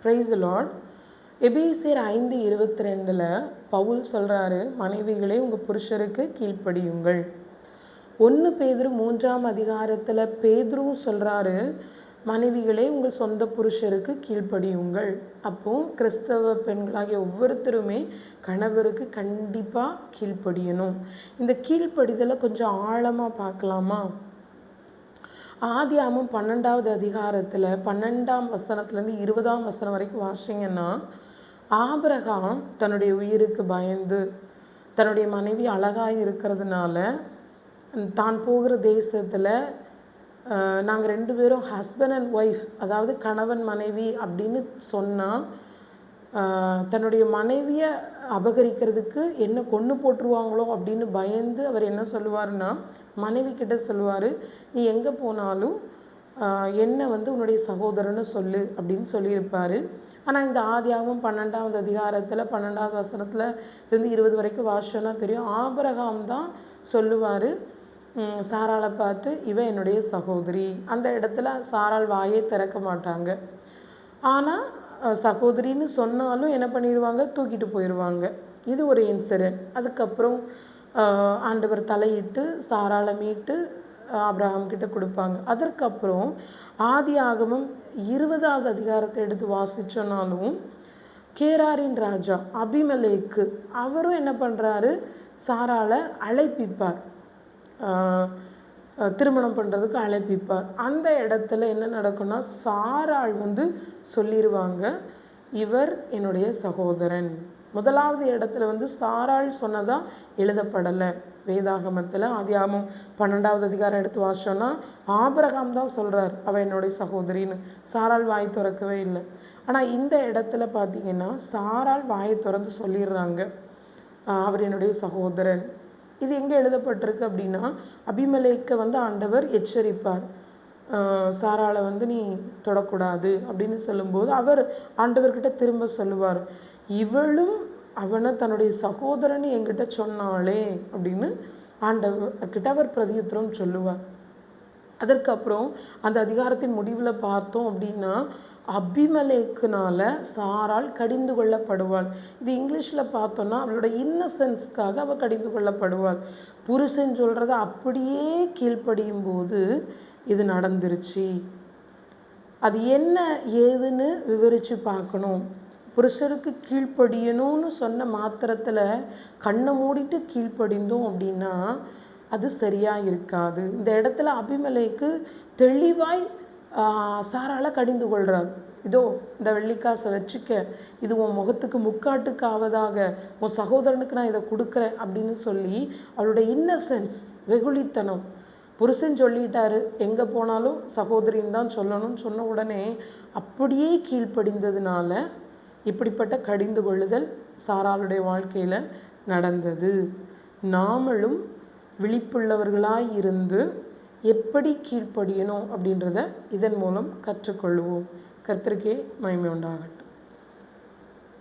Praise the Lord. எபேசியர் 5:22 பவுல் சொல்கிறாரு, மனைவிகளே உங்கள் புருஷருக்கு கீழ்ப்படியுங்கள். 1 பேதுரு 3ஆம் அதிகாரத்தில் பேதுருவும் சொல்கிறாரு, மனைவிகளே உங்கள் சொந்த புருஷருக்கு கீழ்ப்படியுங்கள். அப்போது கிறிஸ்தவ பெண்களாகிய ஒவ்வொருத்தருமே கணவருக்கு கண்டிப்பாக கீழ்ப்படியணும். இந்த கீழ்ப்படிதலை கொஞ்சம் ஆழமாக பார்க்கலாமா? ஆதியாகமம் 12வது அதிகாரத்தில் 12ஆம் வசனத்துலேருந்து 20ஆம் வசனம் வரைக்கும் வாசிங்கன்னா, ஆபிரகாம் தன்னுடைய உயிருக்கு பயந்து தன்னுடைய மனைவி அழகாக இருக்கிறதுனால தான் போகிற தேசத்தில் நாங்கள் 2 பேரும் ஹஸ்பண்ட் அண்ட் ஒய்ஃப், அதாவது கணவன் மனைவி அப்படின்னு சொன்னால் தன்னுடைய மனைவியை அபகரிக்கிறதுக்கு என்ன கொன்று போட்டுருவாங்களோ அப்படின்னு பயந்து அவர் என்ன சொல்லுவார்னா, மனைவி கிட்ட சொல்லுவார், நீ எங்கே போனாலும் என்னை உன்னுடைய சகோதரன்னு சொல்லு அப்படின்னு சொல்லியிருப்பார். ஆனால் இந்த ஆதியாகமம் 12வது அதிகாரத்தில் 12வது வசனத்தில் இருந்து 20 வரைக்கும் வாசனா தெரியும், ஆபிரகாம் தான் சொல்லுவார் சாராளை பார்த்து, இவ என்னுடைய சகோதரி. அந்த இடத்துல சாராள் வாயே திறக்க மாட்டாங்க. ஆனால் சகோதரின்னு சொன்னாலும் என்ன பண்ணிடுவாங்க, தூக்கிட்டு போயிடுவாங்க. இது ஒரு இன்சிடென்ட். அதுக்கப்புறம் ஆண்டவர் தலையிட்டு சாராளை மீட்டு ஆபிரகாம் கிட்ட கொடுப்பாங்க. அதற்கப்புறம் ஆதியாகமம் 20வது அதிகாரத்தை எடுத்து வாசிச்சோன்னாலும் கேராரின் ராஜா அபிமெலேக்கு அவரும் என்ன பண்ணுறாரு, சாராளை அழைப்பிப்பார், திருமணம் பண்ணுறதுக்கு அழைப்பிப்பார். அந்த இடத்துல என்ன நடக்கும்னா, சாராள் சொல்லிடுவாங்க, இவர் என்னுடைய சகோதரன். முதலாவது இடத்துல சாராள் சொன்னதாக எழுதப்படலை வேதாகமத்தில். ஆதியாகமம் 12வது அதிகாரம் எடுத்து வாசிச்சோன்னா ஆபிரகாம் தான் சொல்கிறார், அவள் என்னுடைய சகோதரின்னு. சாராள் வாய் திறக்கவே இல்லை. ஆனால் இந்த இடத்துல பார்த்தீங்கன்னா சாராள் வாயை திறந்து சொல்லிடுறாங்க, அவர் என்னுடைய சகோதரன். இது எங்கே எழுதப்பட்டிருக்கு அப்படின்னா, அபிமெலேக்கை ஆண்டவர் எச்சரிப்பார், சாராளை நீ தொடக்கூடாது அப்படின்னு சொல்லும்போது அவர் ஆண்டவர்கிட்ட திரும்ப சொல்லுவார், இவளும் அவனை தன்னுடைய சகோதரன் என்கிட்ட சொன்னாளே அப்படின்னு ஆண்டவர்கிட்ட அவர் பிரதியுத்தரம் சொல்லுவார். அதற்கப்புறம் அந்த அதிகாரத்தின் முடிவில் பார்த்தோம் அப்படின்னா, அபிமெலேக்குனால சாராள் கடிந்து கொள்ளப்படுவாள். இது இங்கிலீஷில் பார்த்தோன்னா அவளோட இன்னசென்ஸ்க்காக அவள் கடிந்து கொள்ளப்படுவாள். புருஷன் சொல்கிறத அப்படியே கீழ்ப்படியும் போது இது நடந்துருச்சு. அது என்ன ஏதுன்னு விவரித்து பார்க்கணும். புருஷருக்கு கீழ்ப்படியணும்னு சொன்ன மாத்திரத்தில் கண்ணை மூடிட்டு கீழ்ப்படிந்தோம் அப்படின்னா அது சரியாக இருக்காது. இந்த இடத்துல அபிமெலேக்கு தெளிவாய் சாராளை கடிந்து கொள்கிறார். இதோ இந்த வெள்ளிக்காசை வச்சுக்க, இது உன் முகத்துக்கு முக்காட்டுக்கு ஆவதாக, உன் சகோதரனுக்கு நான் இதை கொடுக்குறேன் அப்படின்னு சொல்லி அவளுடைய இன்னசென்ஸ், வெகுளித்தனம், புருஷன் சொல்லிட்டாரு எங்கே போனாலும் சகோதரின்னு தான் சொல்லணும்னு சொன்ன உடனே அப்படியே கீழ்ப்படிந்ததுனால இப்படிப்பட்ட கடிந்து கொள்ளுதல் சாராளுடைய வாழ்க்கையில் நடந்தது. நாமளும் விழிப்புள்ளவர்களாய் இருந்து எப்படி கீழ்ப்படியணும் அப்படின்றத இதன் மூலம் கற்றுக்கொள்வோம். கர்த்தருக்கே மகிமை உண்டாகட்டும்.